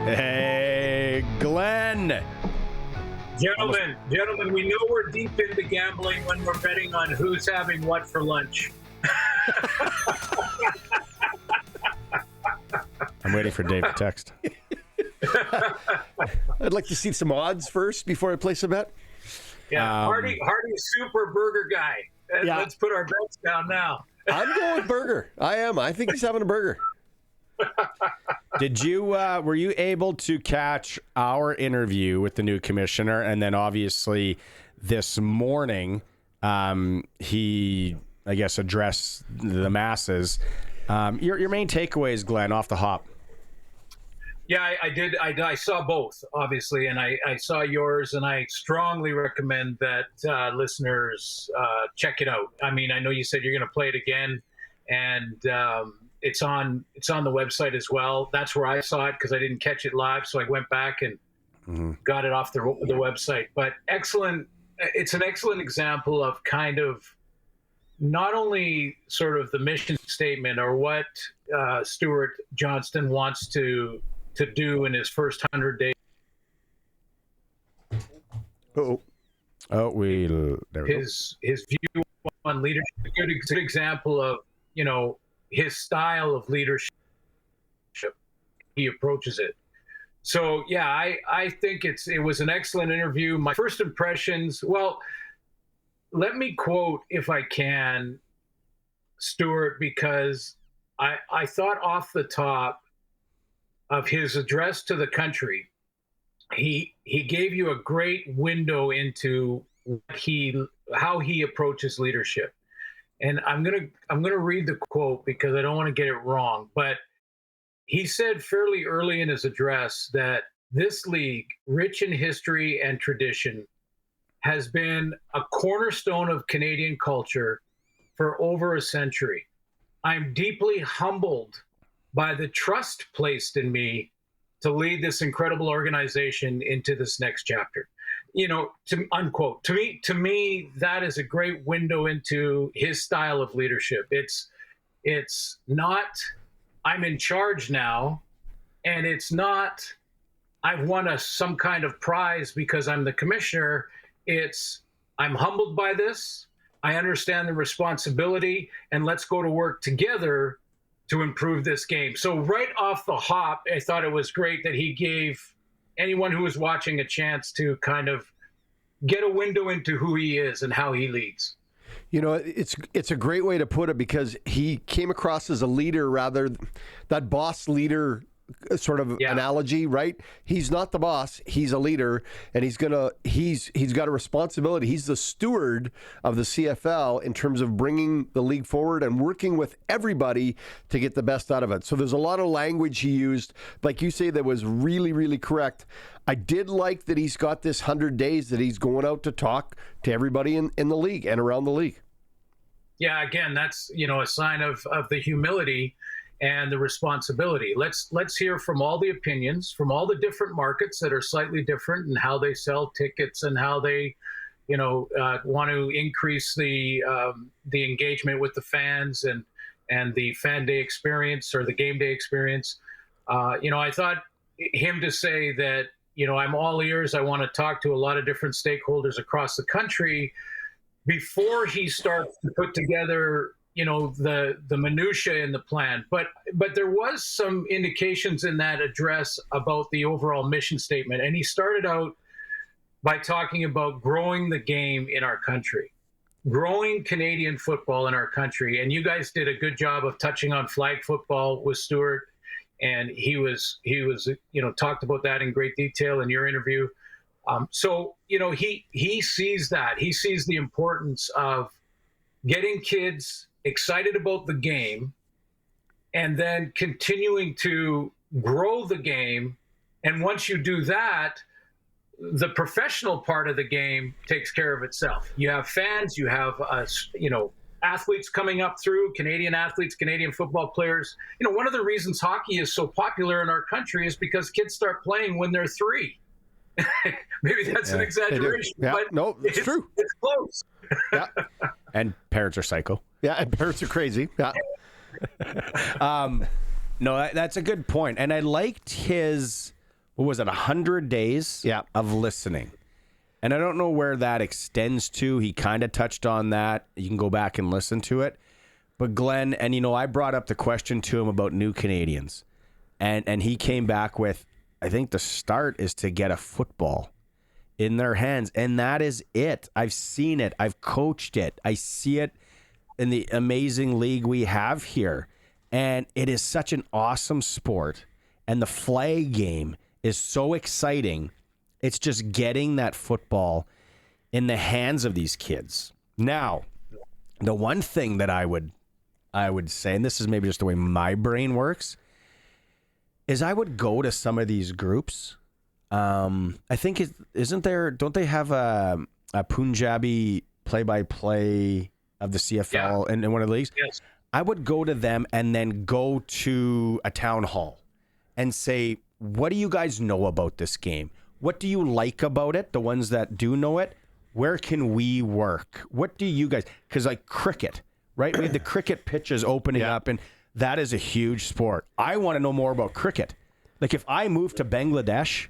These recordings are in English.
Hey, Glenn. Gentlemen, we know we're deep into gambling when we're betting on who's having what for lunch. I'm waiting for Dave to text. I'd like to see some odds first before I place a bet. Yeah, Hardy super burger guy. Yeah. Let's put our bets down now. I'm going with burger. I am. I think he's having a burger. Were you able to catch our interview with the new commissioner? And then obviously this morning, he, I guess, addressed the masses. Your main takeaways, Glenn, off the hop. Yeah, I did. I saw both, obviously, and I saw yours, and I strongly recommend that listeners check it out. I mean, I know you said you're going to play it again, and it's on the website as well. That's where I saw it because I didn't catch it live, so I went back and got it off the website. But excellent. It's an excellent example of kind of not only sort of the mission statement or what Stewart Johnston wants to do in his first 100 days. His view on leadership, a good example of, his style of leadership. He approaches it. So yeah, I think it was an excellent interview. My first impressions, well, let me quote, if I can, Stewart, because I thought off the top of his address to the country, he gave you a great window into how he approaches leadership. And I'm gonna read the quote because I don't want to get it wrong. But he said fairly early in his address that this league, rich in history and tradition, has been a cornerstone of Canadian culture for over a century. I'm deeply humbled by the trust placed in me to lead this incredible organization into this next chapter. Unquote. To me, that is a great window into his style of leadership. It's not, I'm in charge now, and it's not, I've won some kind of prize because I'm the commissioner. It's, I'm humbled by this. I understand the responsibility, and let's go to work together to improve this game. So right off the hop, I thought it was great that he gave anyone who was watching a chance to kind of get a window into who he is and how he leads. It's a great way to put it because he came across as a leader, rather that boss leader sort of analogy, right? He's not the boss, he's a leader, and he's got a responsibility. He's the steward of the CFL in terms of bringing the league forward and working with everybody to get the best out of it. So there's a lot of language he used, like you say, that was really, really correct. I did like that he's got this 100 days that he's going out to talk to everybody in the league and around the league. Yeah, again, that's, a sign of the humility and the responsibility. Let's hear from all the opinions, from all the different markets that are slightly different and how they sell tickets and how they, want to increase the engagement with the fans and the fan day experience or the game day experience. I thought him to say that, I'm all ears. I want to talk to a lot of different stakeholders across the country before he starts to put together the minutia in the plan, but there was some indications in that address about the overall mission statement, and he started out by talking about growing the game in our country, growing Canadian football in our country. And you guys did a good job of touching on flag football with Stewart, and he was talked about that in great detail in your interview. So he sees that. He sees the importance of getting kids excited about the game and then continuing to grow the game. And once you do that, the professional part of the game takes care of itself. You have fans, you have, athletes coming up through, Canadian athletes, Canadian football players. One of the reasons hockey is so popular in our country is because kids start playing when they're 3. Maybe that's an exaggeration, but no, it's true. It's close. Yeah. And parents are psycho. Yeah, and parents are crazy. Yeah. No, that's a good point. And I liked his what was it, 100 days of listening. And I don't know where that extends to. He kind of touched on that. You can go back and listen to it. But Glenn, and I brought up the question to him about new Canadians. And he came back with, I think the start is to get a football in their hands. And that is it. I've seen it. I've coached it. I see it in the amazing league we have here. And it is such an awesome sport. And the flag game is so exciting. It's just getting that football in the hands of these kids. Now, the one thing that I would say, and this is maybe just the way my brain works, is I would go to some of these groups. I think don't they have a Punjabi play-by-play of the CFL in one of the leagues? Yes. I would go to them and then go to a town hall and say, what do you guys know about this game? What do you like about it? The ones that do know it, where can we work? What do you guys, because like cricket, right? We have the cricket pitches opening up, and that is a huge sport. I want to know more about cricket. Like if I move to Bangladesh,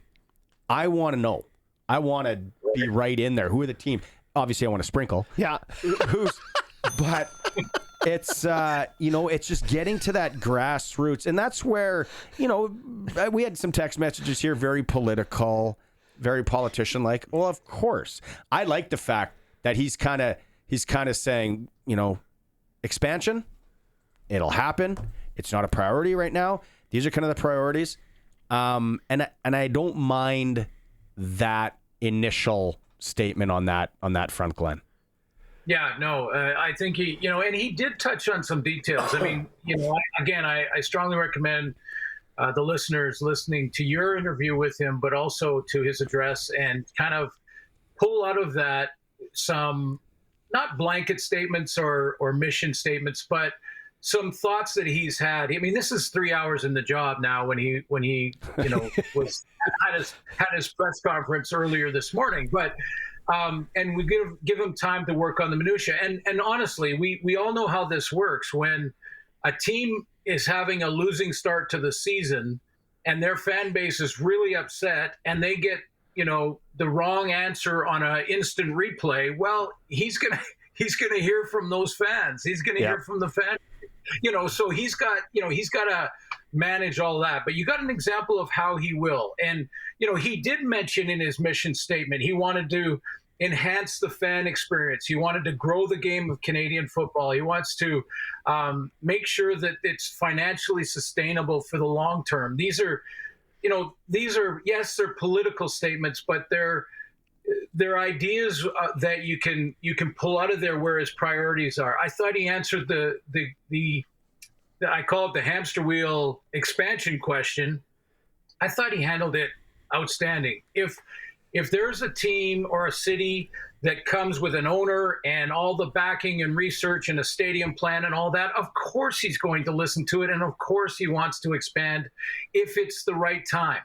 I want to know. I want to be right in there. Who are the team? Obviously, I want to sprinkle. Yeah. But it's, it's just getting to that grassroots. And that's where, we had some text messages here, very political, very politician-like. Well, of course. I like the fact that he's kind of saying, expansion, it'll happen. It's not a priority right now. These are kind of the priorities. And I don't mind that initial statement on that front, Glenn. Yeah, no, I think he, and he did touch on some details. I mean, I strongly recommend the listeners listening to your interview with him, but also to his address, and kind of pull out of that some, not blanket statements or mission statements, but some thoughts that he's had. I mean, this is 3 hours in the job now when he was had his press conference earlier this morning, but and we give him time to work on the minutia. And honestly, we all know how this works. When a team is having a losing start to the season and their fan base is really upset and they get, the wrong answer on an instant replay, well, he's gonna hear from those fans. He's gonna hear from the fans. So he's got to manage all that. But you got an example of how he will. And, he did mention in his mission statement, he wanted to enhance the fan experience. He wanted to grow the game of Canadian football. He wants to make sure that it's financially sustainable for the long term. These are, yes, they're political statements, but they're ideas that you can pull out of there where his priorities are. I thought he answered the I call it the hamster wheel expansion question. I thought he handled it outstanding. If there's a team or a city that comes with an owner and all the backing and research and a stadium plan and all that, of course he's going to listen to it, and of course he wants to expand if it's the right time.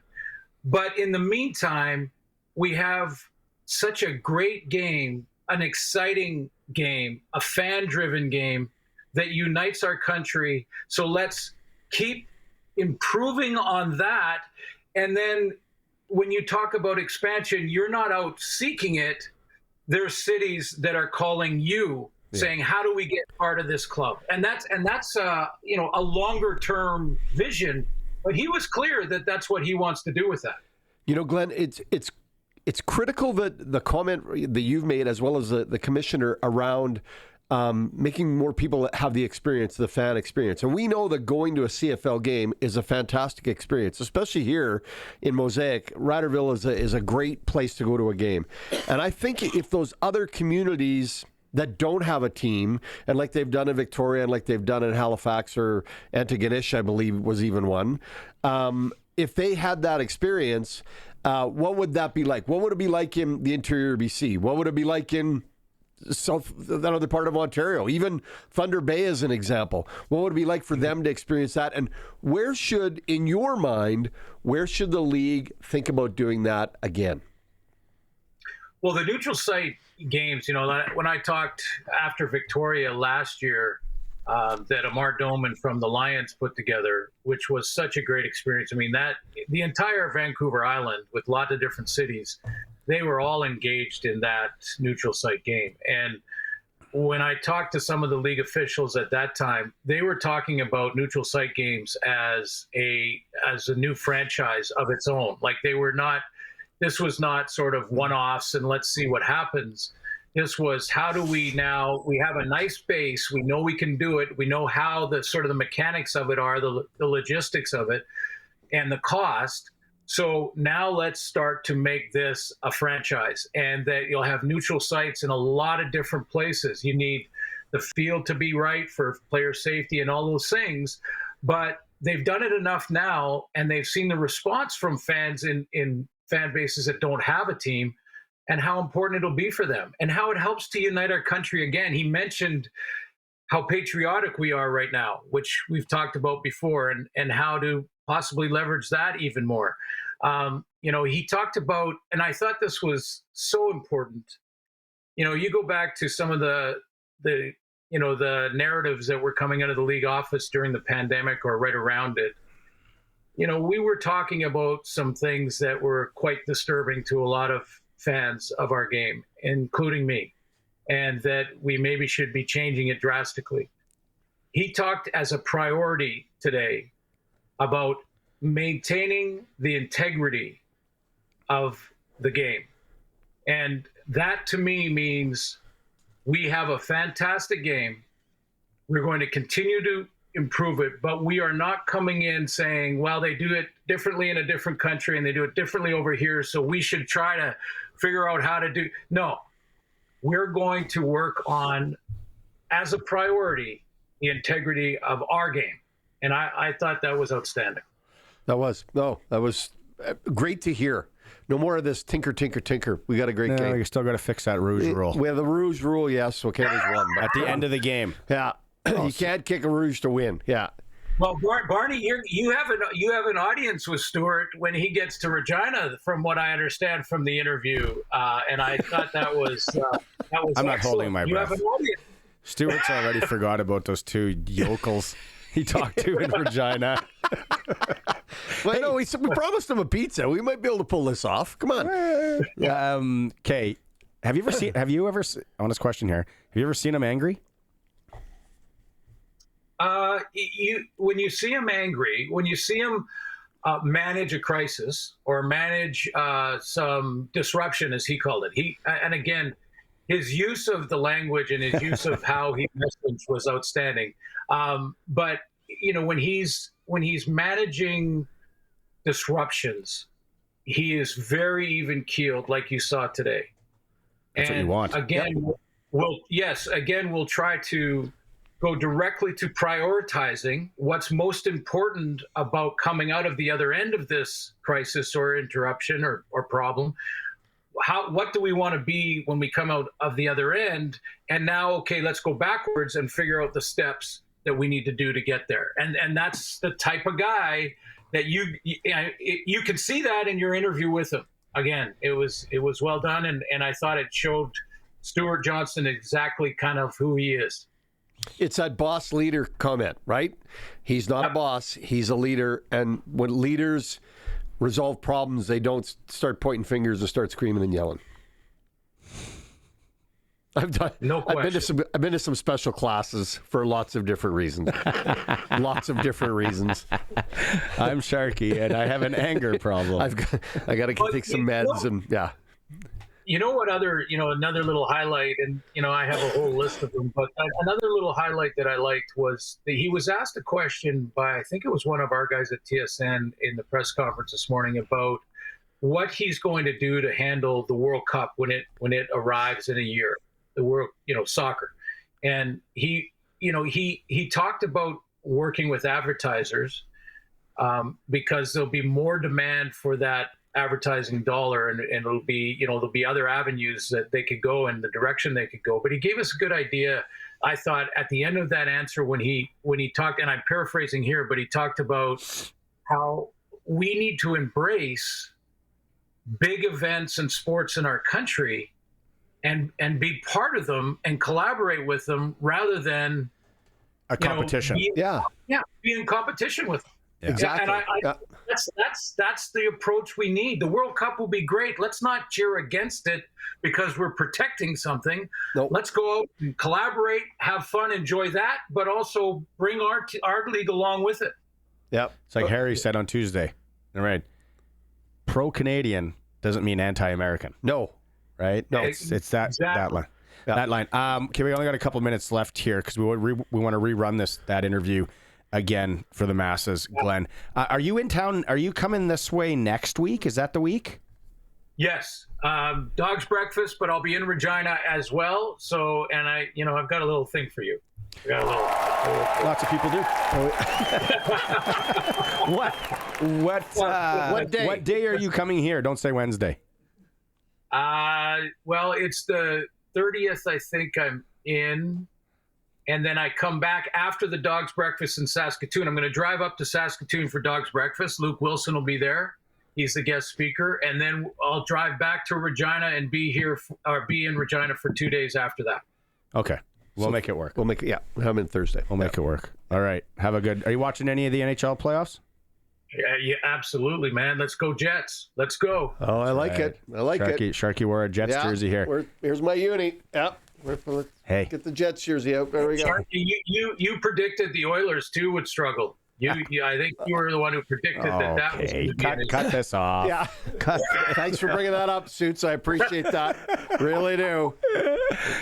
But in the meantime, we have such a great game, an exciting game, a fan-driven game that unites our country. So let's keep improving on that. And then when you talk about expansion, you're not out seeking it. There's cities that are calling you, saying, how do we get part of this club? And that's a longer-term vision. But he was clear that that's what he wants to do with that. Glenn, it's critical that the comment that you've made, as well as the commissioner, around making more people have the experience, the fan experience. And we know that going to a CFL game is a fantastic experience, especially here in Mosaic. Riderville is a great place to go to a game. And I think if those other communities that don't have a team, and like they've done in Victoria and like they've done in Halifax or Antigonish, I believe was even one, if they had that experience, what would that be like? What would it be like in the interior of BC? What would it be like in that other part of Ontario? Even Thunder Bay as an example. What would it be like for them to experience that? And in your mind, where should the league think about doing that again? Well, the neutral site games, when I talked after Victoria last year, that Amar Doman from the Lions put together, which was such a great experience. I mean, that the entire Vancouver Island with a lot of different cities, they were all engaged in that neutral site game. And when I talked to some of the league officials at that time, they were talking about neutral site games as a new franchise of its own. Like this was not sort of one-offs and let's see what happens. This was, how do we have a nice base, we know we can do it, we know how the sort of the mechanics of it are, the logistics of it, and the cost. So now let's start to make this a franchise, and that you'll have neutral sites in a lot of different places. You need the field to be right for player safety and all those things, but they've done it enough now, and they've seen the response from fans in fan bases that don't have a team, and how important it'll be for them, and how it helps to unite our country again. He mentioned how patriotic we are right now, which we've talked about before, and how to possibly leverage that even more. He talked about, and I thought this was so important. You go back to some of the narratives that were coming out of the league office during the pandemic or right around it. We were talking about some things that were quite disturbing to a lot of fans of our game, including me, and that we maybe should be changing it drastically. He talked as a priority today about maintaining the integrity of the game. And that to me means we have a fantastic game. We're going to continue to improve it, but we are not coming in saying, well, they do it differently in a different country and they do it differently over here, so we should try to figure out how to do. No, we're going to work on, as a priority, the integrity of our game. And I thought that was outstanding. That was great to hear. No more of this tinker. We got a great game. You still got to fix that Rouge rule. We have the Rouge rule, yes. Okay, there's one. At the end of the game. Yeah. You can't kick a Rouge to win. Yeah. Well, Barney, you have an audience with Stewart when he gets to Regina, from what I understand from the interview, and I thought that was I'm not holding my breath. You have an audience. Stewart's already forgot about those two yokels he talked to in Regina. Well, no, we promised him a pizza. We might be able to pull this off. Come on. Okay. Have you ever, honest question here, have you ever seen him angry? When you see him angry, when you see him manage a crisis or manage some disruption, as he called it, and again, his use of the language and his use of how he messaged was outstanding. But when he's managing disruptions, he is very even keeled, like you saw today. That's what you want. Again, we'll try to go directly to prioritizing what's most important about coming out of the other end of this crisis or interruption or problem. What do we want to be when we come out of the other end? And now, okay, let's go backwards and figure out the steps that we need to do to get there. And that's the type of guy that you can see that in your interview with him. Again, it was well done, and I thought it showed Stewart Johnston exactly kind of who he is. It's that boss leader comment, right? He's not a boss, he's a leader, and when leaders resolve problems, they don't start pointing fingers and start screaming and yelling. I've been to some special classes for lots of different reasons. Lots of different reasons. I'm Sharky, and I have an anger problem. I got to take some meds, and yeah. You know what another little highlight, and I have a whole list of them, but another little highlight that I liked was that he was asked a question by, I think it was one of our guys at TSN in the press conference this morning, about what he's going to do to handle the World Cup when it arrives in a year, the World, soccer. And he talked about working with advertisers because there'll be more demand for that advertising dollar, and it'll be, there'll be other avenues that they could go in the direction they could go. But he gave us a good idea, I thought, at the end of that answer when he talked, and I'm paraphrasing here, but he talked about how we need to embrace big events and sports in our country and be part of them and collaborate with them, rather than A competition. Be in competition with them. Yeah. Exactly. And that's the approach we need. The World Cup will be great. Let's not cheer against it because we're protecting something. Nope. Let's go out and collaborate, have fun, enjoy that, but also bring our league along with it. Yep. It's like Harry said on Tuesday. All right. Pro-Canadian doesn't mean anti-American. No. Right? No. It's that line. Yeah. That line. Okay, we only got a couple minutes left here because we want to rerun that interview again for the masses. Glenn, are you in town? Are you coming this way next week? Is that the week? Yes, dog's breakfast, but I'll be in Regina as well. So, and I've got a little thing for you. I got a little Lots of people do. What day are you coming here? Don't say Wednesday. Well, it's the 30th. I think I'm in. And then I come back after the Dog's Breakfast in Saskatoon. I'm going to drive up to Saskatoon for Dog's Breakfast. Luke Wilson will be there. He's the guest speaker. And then I'll drive back to Regina and be in Regina for 2 days after that. Okay. We'll make it work. We'll make it. Yeah. I'm in Thursday. We'll make it work. All right. Have a good. Are you watching any of the NHL playoffs? Yeah, absolutely, man. Let's go Jets. Let's go. Oh, I like it. I like it. Sharky wore a Jets jersey here. Here's my uni. Yep. Let's get the Jets jersey out. There we go. Sharky, you predicted the Oilers too would struggle. I think you were the one who predicted that was going to be cut this off. Yeah. Thanks for bringing that up, Suits. I appreciate that. Really do.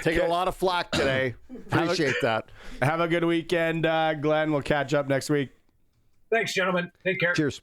Taking a lot of flack today. Appreciate that. Have a good weekend, Glenn. We'll catch up next week. Thanks, gentlemen. Take care. Cheers.